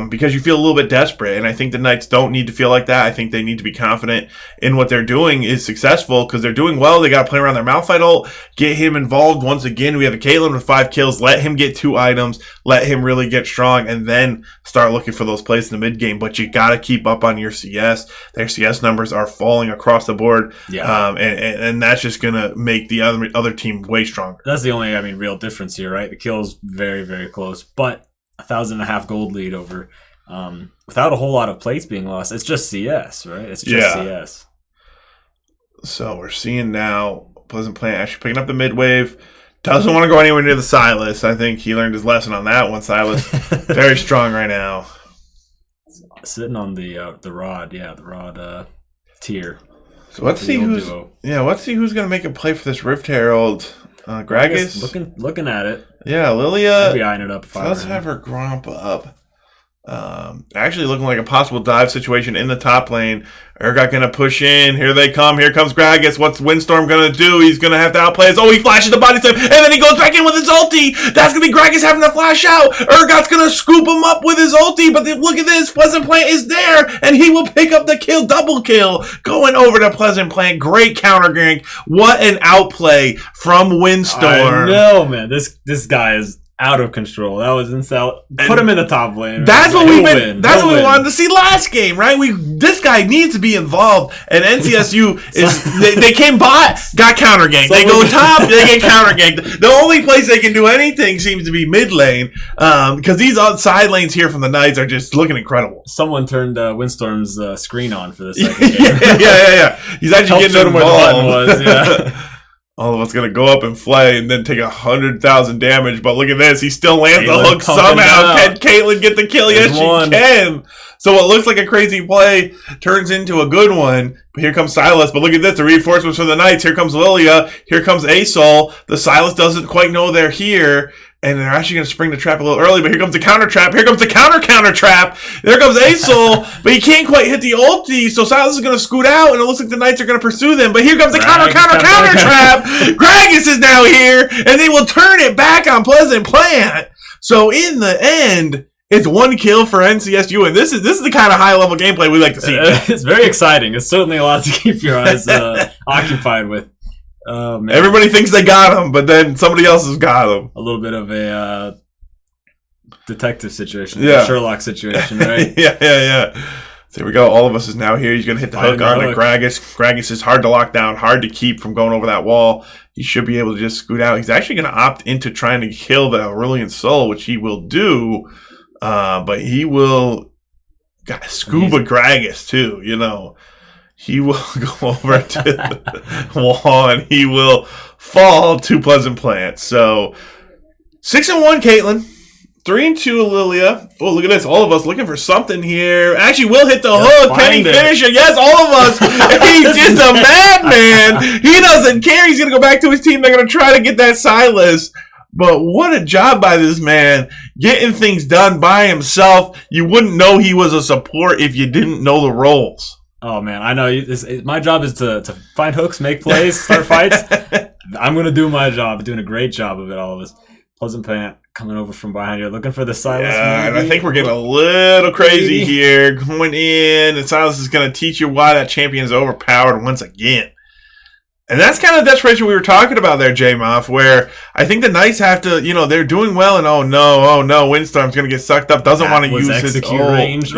because you feel a little bit desperate. And I think the Knights don't need to feel like that. I think they need to be confident in what they're doing is successful because they're doing well. They got to play around their Malphite ult, get him involved once again. We have a Caitlyn with 5 kills. Let him get 2 items. Let him really get strong and then start looking for those plays in the mid game. But you got to keep up on your CS. Their CS numbers are falling across the board. Yeah. And that's just going to make the other team way stronger. That's the only, real difference here, right? The kill's very, very close. But 1,500 gold lead over without a whole lot of plates being lost. It's just CS, right? It's just CS. So we're seeing now Pleasant Plant actually picking up the mid wave. Doesn't want to go anywhere near the Silas. I think he learned his lesson on that one. Silas very strong right now. Sitting on the rod, the rod tier. So let's see who's gonna make a play for this Rift Herald. Gragas looking at it. Yeah, Lilia. Maybe eyeing it up. Let's have her Gromp up. Actually looking like a possible dive situation in the top lane. Urgot gonna push in. Here they come. Here comes Gragas. What's Windstorm gonna do? He's gonna have to outplay us. Oh, he flashes the body slam, and then he goes back in with his ulti. That's gonna be Gragas having to flash out. Urgot's gonna scoop him up with his ulti, but look at this. Pleasant Plant is there, and he will pick up the kill. Double kill. Going over to Pleasant Plant. Great counter gank. What an outplay from Windstorm. I know, man. This guy is out of control. That was insane. Put him in the top lane. Right? That's what we wanted to see last game, right? This guy needs to be involved. And NCSU is they came bot, got counter ganked. They go top, they get counter ganked. The only place they can do anything seems to be mid lane, because these side lanes here from the Knights are just looking incredible. Someone turned Windstorm's screen on for the second game. yeah. He's actually getting where the button was. Yeah. All of us gonna go up and flay and then take 100,000 damage, but look at this. He still lands the hook somehow. Can Caitlyn get the kill? Yes, she can. So what looks like a crazy play turns into a good one. But here comes Silas. But look at this. The reinforcements for the Knights. Here comes Lilia. Here comes Asol. The Silas doesn't quite know they're here. And they're actually going to spring the trap a little early, but here comes the counter trap. Here comes the counter trap. There comes Asol, but he can't quite hit the ulti, so Silas is going to scoot out, and it looks like the Knights are going to pursue them. But here comes the counter trap. Gragas is now here, and they will turn it back on Pleasant Plant. So in the end, it's 1 kill for NCSU, and this is the kind of high-level gameplay we like to see. It's very exciting. It's certainly a lot to keep your eyes occupied with. Oh, man. Everybody thinks they got him, but then somebody else has got him. A little bit of a detective situation, a Sherlock situation, right? yeah. So here we go. All of us is now here. He's going to hit the hook on to Gragas. Gragas is hard to lock down, hard to keep from going over that wall. He should be able to just scoot out. He's actually going to opt into trying to kill the Aurelian Soul, which he will do, but he will scuba Gragas too, He will go over to the wall and he will fall to Pleasant Plant. So 6-1 Caitlyn, 3-2 Lilia. Oh, look at this. All of us looking for something here. Actually, we'll hit the hook. Can he finish it? Yes, all of us. He's just a madman. He doesn't care. He's going to go back to his team. They're going to try to get that Silas. But what a job by this man, getting things done by himself. You wouldn't know he was a support if you didn't know the roles. Oh, man, I know. My job is to find hooks, make plays, start fights. I'm going to do my job. Doing a great job of it, all of us. Pleasant Plant coming over from behind here, looking for the Silas. Yeah, and I think we're getting a little crazy here. Going in, and Silas is going to teach you why that champion is overpowered once again. And that's kind of the desperation we were talking about there, J-Moff, where I think the Knights have to, they're doing well, and oh no, Windstorm's going to get sucked up, doesn't want to use his range.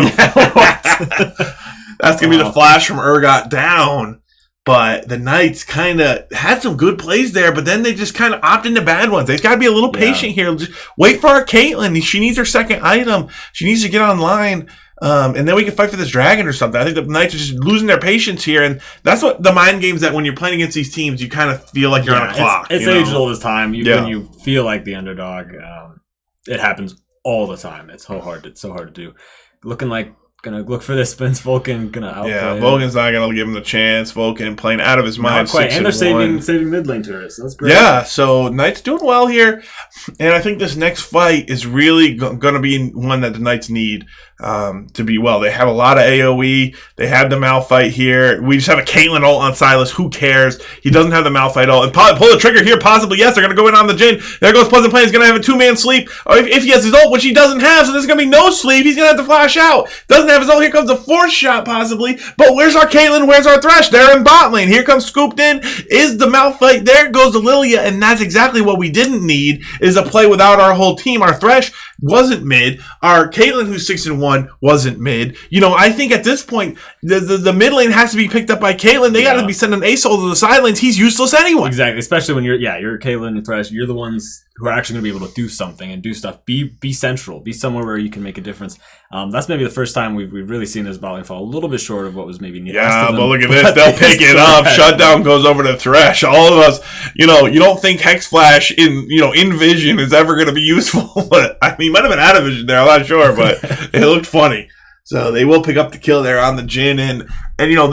That's going to be the flash from Urgot down. But the Knights kind of had some good plays there, but then they just kind of opt into bad ones. They've got to be a little patient here. Just wait for our Caitlyn. She needs her second item. She needs to get online. And then we can fight for this dragon or something. I think the Knights are just losing their patience here, and that's what the mind games that when you're playing against these teams, you kind of feel like you're on a clock. It's age old as time. When you feel like the underdog, it happens all the time. It's so hard to do. Looking like gonna look for this Spence Vulcan gonna outplay. Yeah, Vulcan's not gonna give him the chance. Vulcan playing out of his mind. Not quite, and they're saving mid lane turrets. So that's great. Yeah, so Knights doing well here, and I think this next fight is really gonna be one that the Knights need to be well. They have a lot of AOE. They have the Malphite here. We just have a Caitlyn ult on Silas. Who cares? He doesn't have the Malphite ult. And pull the trigger here, possibly. Yes, they're going to go in on the Jhin. There goes Pleasant Plain. He's going to have a two-man sleep. Or if he has his ult, which he doesn't have, so there's going to be no sleep. He's going to have to flash out. Doesn't have his ult. Here comes a fourth shot, possibly. But where's our Caitlyn? Where's our Thresh? They're in bot lane. Here comes Scooped in. Is the Malphite. There goes the Lilia. And that's exactly what we didn't need, is a play without our whole team. Our Thresh wasn't mid. Our Caitlyn, who's 6-1, wasn't mid. I think at this point, the mid lane has to be picked up by Caitlyn. They got to be sending ASOL to the side lanes. He's useless anyway. Exactly, especially when you're Caitlyn and Thresh. You're the ones who are actually going to be able to do something and do stuff. Be central. Be somewhere where you can make a difference. That's maybe the first time we've really seen this bot lane fall a little bit short of what was maybe needed. Yeah, but look at this. They'll pick it up. Shutdown goes over to Thresh. All of us, you don't think Hex Flash in Vision is ever going to be useful. But I mean, he might have been out of Vision there. I'm not sure, but it looked funny. So they will pick up the kill there on the Jhin. And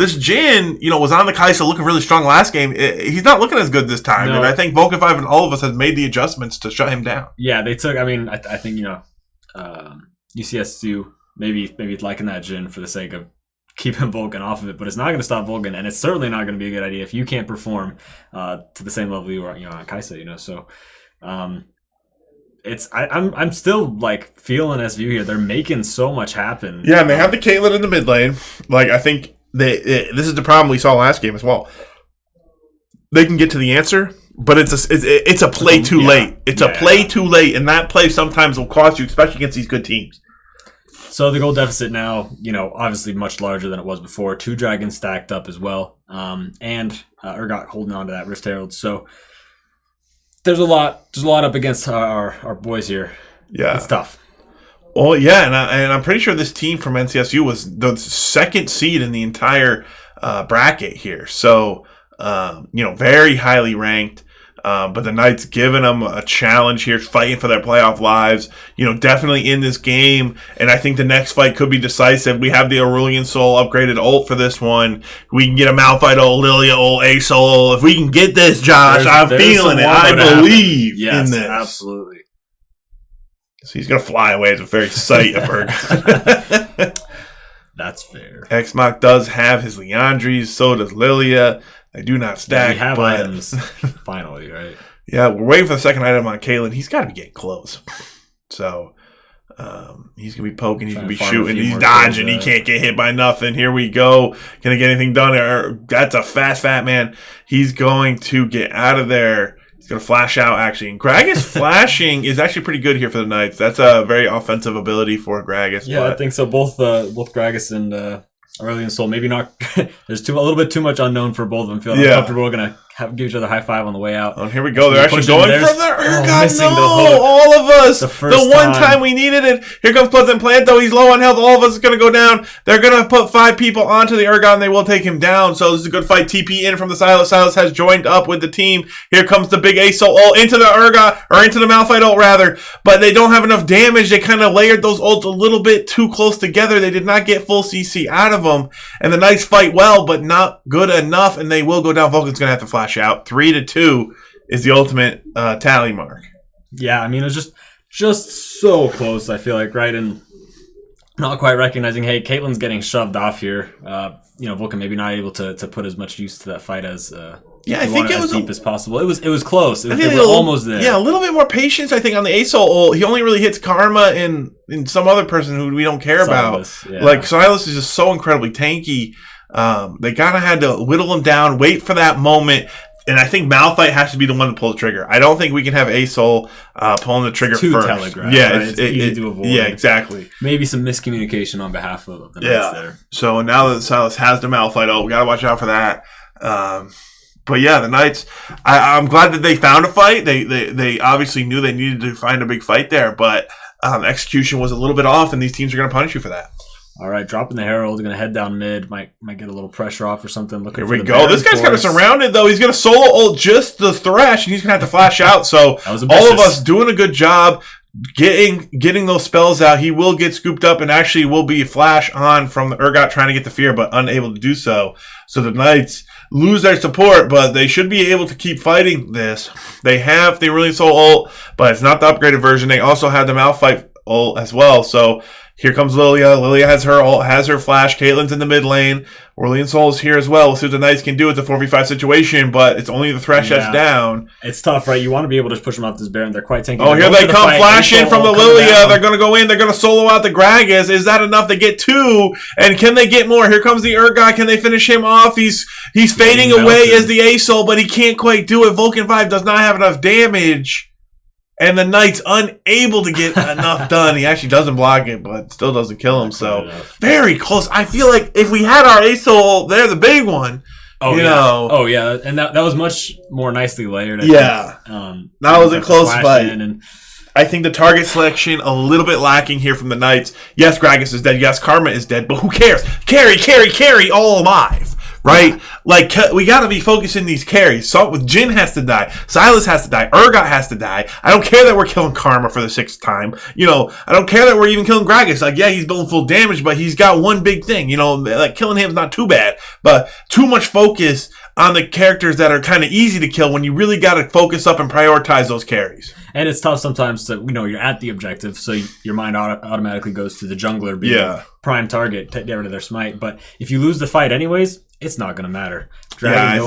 this Jhin, was on the Kai'Sa looking really strong last game. He's not looking as good this time. No. And I think Vulcan 5 and all of us have made the adjustments to shut him down. Yeah, they took, I think, UCSU maybe liking that Jhin for the sake of keeping Vulcan off of it. But it's not going to stop Vulcan. And it's certainly not going to be a good idea if you can't perform to the same level you are on Kai'Sa, So... I'm still feeling SVU here. They're making so much happen. Yeah, and they have the Caitlyn in the mid lane. I think this is the problem we saw last game as well. They can get to the answer, but it's a play too late. It's a play too late, and that play sometimes will cost you, especially against these good teams. So the goal deficit now, obviously much larger than it was before. 2 dragons stacked up as well, and Urgot holding on to that Rift Herald. So. There's a lot up against our boys here. Yeah, it's tough. Well, yeah, and I'm pretty sure this team from NCSU was the second seed in the entire bracket here. So, very highly ranked. But the Knights giving them a challenge here, fighting for their playoff lives. Definitely in this game. And I think the next fight could be decisive. We have the Aurelian Soul upgraded ult for this one. We can get a Malphite ult, Lilia ult, Ace ult. If we can get this, Josh, I'm feeling it. I believe in this. Absolutely. So he's going to fly away at the very sight of her. That's fair. Xmoc does have his Leandries. So does Lilia. They do not stack. We have items, finally, right? Yeah, we're waiting for the second item on Caitlyn. He's got to be getting close. So he's going to be poking. He's going to be shooting. He's dodging. He can't get hit by nothing. Here we go. Can I get anything done? That's a fast, fat man. He's going to get out of there. He's going to flash out, actually. And Gragas flashing is actually pretty good here for the Knights. That's a very offensive ability for Gragas. Yeah, I think so. Both Gragas and... Aurelian Soul, maybe not. There's a little bit too much unknown for both of them. Feeling uncomfortable. We're gonna give each other a high five on the way out. Oh, here we go. They're actually going for the Urgot. No, all of us. The one time we needed it. Here comes Pleasant Plant, though. He's low on health. All of us is going to go down. They're going to put 5 people onto the Urgot, and they will take him down. So this is a good fight. TP in from the Silas. Silas has joined up with the team. Here comes the big ASO ult into the Urgot, or into the Malphite ult, rather. But they don't have enough damage. They kind of layered those ults a little bit too close together. They did not get full CC out of them. And the Knights fight well, but not good enough, and they will go down. Vulcan's going to have to flash out. 3-2 is the ultimate tally mark. Yeah, it was just so close, I feel like, right? And not quite recognizing, hey, Caitlyn's getting shoved off here. Vulcan maybe not able to put as much use to that fight as I think it was as deep as possible. It was close. They were almost there. Yeah, a little bit more patience, I think, on the ASO ult. He only really hits Karma and some other person who we don't care about. Yeah. Silas is just so incredibly tanky. They kind of had to whittle him down, wait for that moment. And I think Malphite has to be the one to pull the trigger. I don't think we can have ASOL pulling the trigger first. Telegraph. Yeah, right? It's easy to avoid. Yeah, exactly. Maybe some miscommunication on behalf of the Knights there. So now that Silas has the Malphite ult, we got to watch out for that. But yeah, the Knights. I'm glad that they found a fight. They obviously knew they needed to find a big fight there, but execution was a little bit off, and these teams are going to punish you for that. All right, dropping the Herald, going to head down mid. Might get a little pressure off or something. Here we go. This guy's kind of surrounded, though. He's going to solo ult just the Thresh, and he's going to have to flash out. So all of us doing a good job getting those spells out. He will get scooped up and actually will be flash on from the Urgot trying to get the fear, but unable to do so. So the Knights lose their support, but they should be able to keep fighting this. They have the Aurelion Sol ult, but it's not the upgraded version. They also have the Malphite ult as well. So here comes Lilia. Lilia has her ult, has her flash. Caitlyn's in the mid lane. Aurelion Sol is here as well. We'll see what the Knights can do. It's a 4v5 situation, but it's only the Thresh that's down. It's tough, right? You want to be able to push them off this Baron. They're quite tanky. Oh, here they come flashing from the Lilia. They're going to go in. They're going to solo out the Gragas. Is that enough to get two? And can they get more? Here comes the Urgot. Can they finish him off? He's fading away as the A-Soul, but he can't quite do it. Vulcan 5 does not have enough damage. And the Knight's unable to get enough done. He actually doesn't block it, but still doesn't kill him. So very close. I feel like if we had our A-Soul, they're the big one. Oh, yeah. Oh, yeah. And that was much more nicely layered. That was a close fight. And I think the target selection a little bit lacking here from the Knights. Yes, Gragas is dead. Yes, Karma is dead. But who cares? Carry, all alive. Right? Like, we got to be focusing these carries. So, Jhin has to die. Silas has to die. Urgot has to die. I don't care that we're killing Karma for the 6th time. I don't care that we're even killing Gragas. Like, yeah, he's doing full damage, but he's got one big thing. Like, killing him is not too bad. But too much focus on the characters that are kind of easy to kill when you really got to focus up and prioritize those carries. And it's tough sometimes to, you're at the objective, so your mind automatically goes to the jungler being a prime target to get rid of their smite. But if you lose the fight anyways, it's not going to matter. I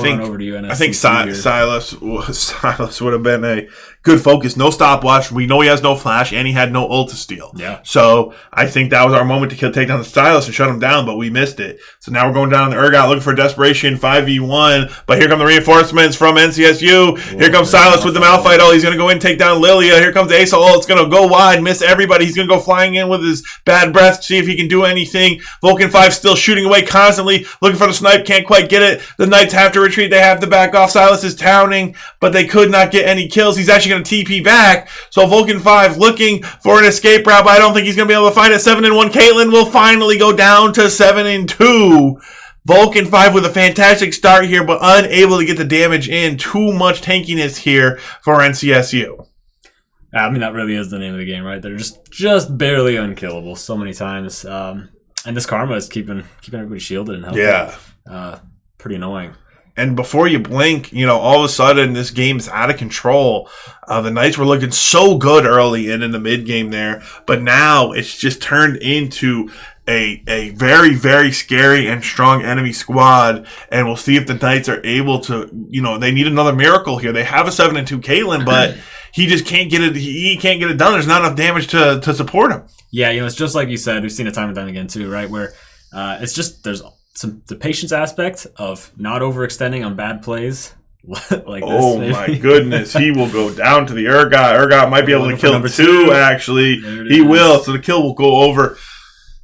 think Silas would have been a good focus. No stopwatch. We know he has no flash, and he had no ult to steal. Yeah. So I think that was our moment to take down the Silas and shut him down, but we missed it. So now we're going down the Urgot looking for desperation 5v1. But here come the reinforcements from NCSU. Here comes Silas with the Malphite ult. He's going to go in and take down Lilia. Here comes the Ace ult. It's going to go wide, miss everybody. He's going to go flying in with his bad breath to see if he can do anything. Vulcan 5 still shooting away constantly, looking for the snipe. Can't quite get it. The Knights have to retreat. They have to back off. Silas is towning, but they could not get any kills. He's actually going to TP back. So Vulcan 5 looking for an escape route, but I don't think he's going to be able to find it. 7-1. Caitlyn will finally go down to 7-2. Vulcan 5 with a fantastic start here, but unable to get the damage in. Too much tankiness here for NCSU. I mean, that really is the name of the game, right? They're just barely unkillable so many times. And this Karma is keeping everybody shielded and healthy. Yeah. Pretty annoying. And before you blink, all of a sudden this game's out of control. The Knights were looking so good early in the mid game there, but now it's just turned into a very, very scary and strong enemy squad. And we'll see if the Knights are able to, they need another miracle here. They have a 7-2 Caitlyn, but he just can't get it. He can't get it done. There's not enough damage to support him. Yeah, it's just like you said. We've seen it time and time again too, right? Where it's just there's the patience aspect of not overextending on bad plays. Like oh this, my goodness, he will go down to the Urgot. Urgot might be able to kill two. Actually, he will. So the kill will go over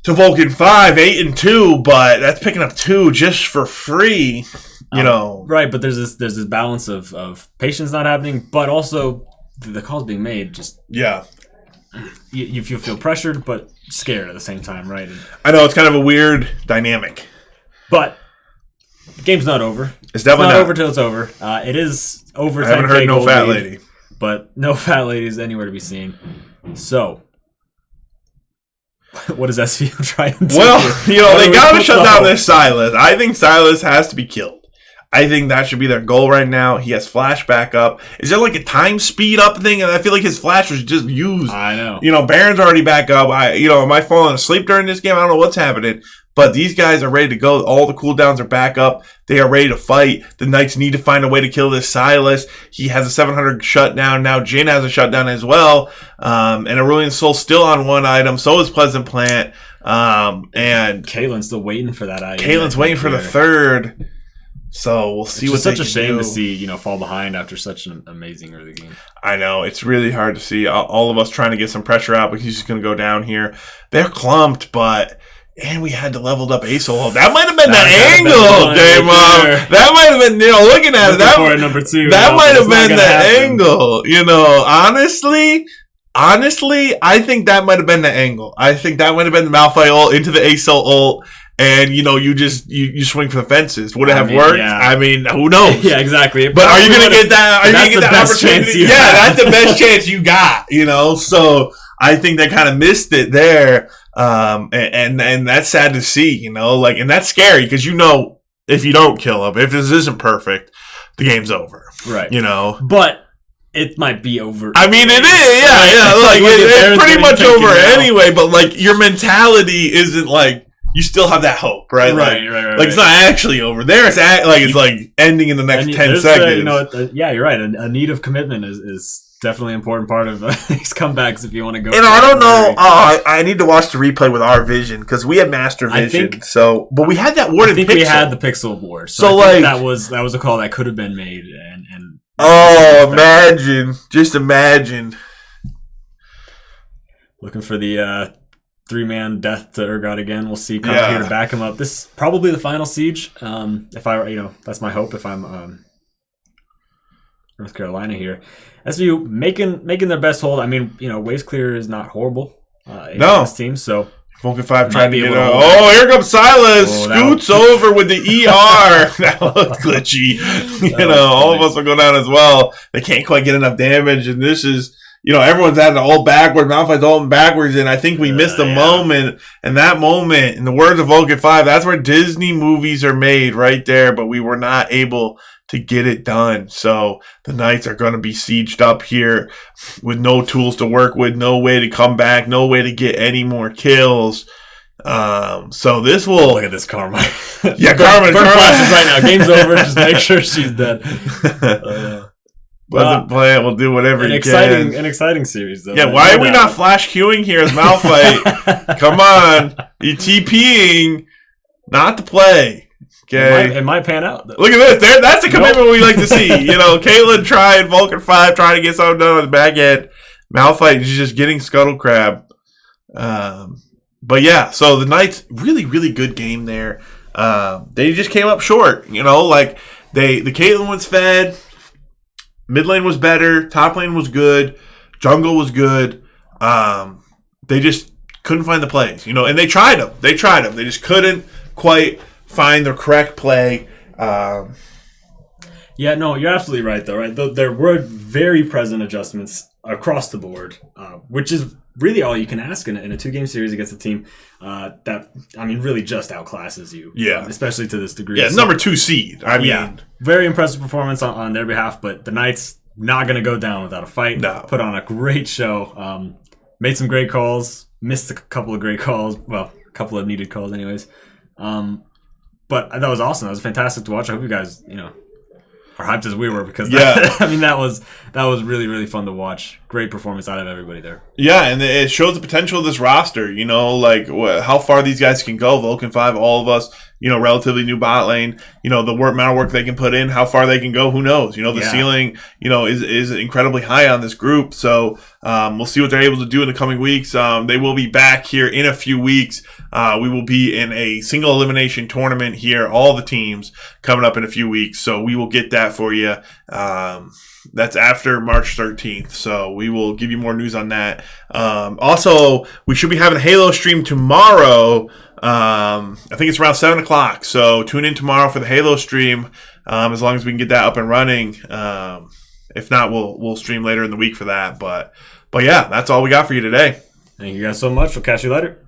to Vulcan 5, 8-2, but that's picking up 2 just for free. Right? But there's this balance of patience not happening, but also the calls being made. Just you feel pressured, but scared at the same time, right? I know it's kind of a weird dynamic. But the game's not over. It's definitely not over till it's over. It is over. I haven't heard no fat lady, but no fat ladies anywhere to be seen. So, what does SVU try and do? Well, they got to shut down this Silas. I think Silas has to be killed. I think that should be their goal right now. He has flash back up. Is there like a time speed up thing? And I feel like his flash was just used. I know. Baron's already back up. Am I falling asleep during this game? I don't know what's happening. But these guys are ready to go. All the cooldowns are back up. They are ready to fight. The Knights need to find a way to kill this Silas. He has a 700 shutdown. Now Jhin has a shutdown as well. And Aurelion Sol still on one item. So is Pleasant Plant. And Caitlyn's still waiting for that item. Caitlyn's waiting for the third. So we'll see what they can do. It's such a shame to see, fall behind after such an amazing early game. I know. It's really hard to see all of us trying to get some pressure out because he's just going to go down here. They're clumped, but and we had the leveled up ASOL. That might have been the That angle, J-Mom. That might have been, looking at it. That number 2. That might have been the angle. Honestly, I think that might have been the angle. I think that might have been the Malphite ult into the ASOL ult. And you swing for the fences. Would it have worked? Yeah. I mean, who knows? Yeah, exactly. But are you going to get that? Are you going to get that opportunity? Yeah, that's the best chance you got. So I think they kind of missed it there, and that's sad to see. And that's scary because if you don't kill him, if this isn't perfect, the game's over. Right. But. It might be over. I mean, it is, yeah. Like it's pretty much over anyway. But like your mentality isn't like you still have that hope, right? Right. Like it's not actually over. There, it's like ending in the next 10 seconds. Yeah, you're right. A need of commitment is definitely an important part of these comebacks if you want to go. And I don't know. I need to watch the replay with our vision because we had master vision. But we had that ward. I think we had the pixel ward. So that was a call that could have been made and. Just imagine. Looking for the 3-man death to Urgot again. We'll see. Comes here to back him up. This is probably the final siege. If I, that's my hope. If I'm North Carolina here, SVU making their best hold. I mean, waste clear is not horrible. This team, so. Vulcan 5 trying to get it. Oh, here comes Silas. Scoots over with the ER. That looked glitchy. All of us will go down as well. They can't quite get enough damage. And this is, everyone's at the ult backward. Malphite's ulting backwards. And I think we missed a moment. And that moment, in the words of Vulcan 5, that's where Disney movies are made right there. But we were not able to get it done. So the Knights are going to be sieged up here with no tools to work with, no way to come back, no way to get any more kills. So this will... Look at this Karma. Yeah, Karma flashes right now. Game's over. Just make sure she's dead. Wasn't playing. We'll do whatever you can. An exciting series, though. Yeah, why are we not flash queuing here as Malphite? Come on. You TPing, not to play. Okay. It might pan out, though. Look at this. That's the commitment we like to see. Caitlyn tried, Vulcan 5 trying to get something done on the back end. Malphite is just getting Scuttle Crab. But yeah, so the Knights, really, really good game there. They just came up short. The Caitlyn was fed. Mid lane was better. Top lane was good. Jungle was good. They just couldn't find the plays. And they tried them. They just couldn't quite find the correct play. Yeah, no, you're absolutely right, though, right? There were very present adjustments across the board, which is really all you can ask in a 2-game series against a team that, really just outclasses you. Yeah. Especially to this degree. Yeah, so, number 2 seed. Very impressive performance on their behalf, but the Knights not going to go down without a fight. No. Put on a great show. Made some great calls. Missed a couple of great calls. Well, a couple of needed calls anyways. But that was awesome. That was fantastic to watch. I hope you guys, are hyped as we were because that was really, really fun to watch. Great performance out of everybody there. Yeah, and it shows the potential of this roster. How far these guys can go. Vulcan 5, all of us, relatively new bot lane. The amount of work they can put in, how far they can go, who knows? The ceiling, is incredibly high on this group. So we'll see what they're able to do in the coming weeks. They will be back here in a few weeks. We will be in a single elimination tournament here, all the teams coming up in a few weeks. So we will get that for you. That's after March 13th. So we will give you more news on that. Also, we should be having a Halo stream tomorrow. I think it's around 7 o'clock. So tune in tomorrow for the Halo stream, as long as we can get that up and running. If not, we'll stream later in the week for that. But yeah, that's all we got for you today. Thank you guys so much. We'll catch you later.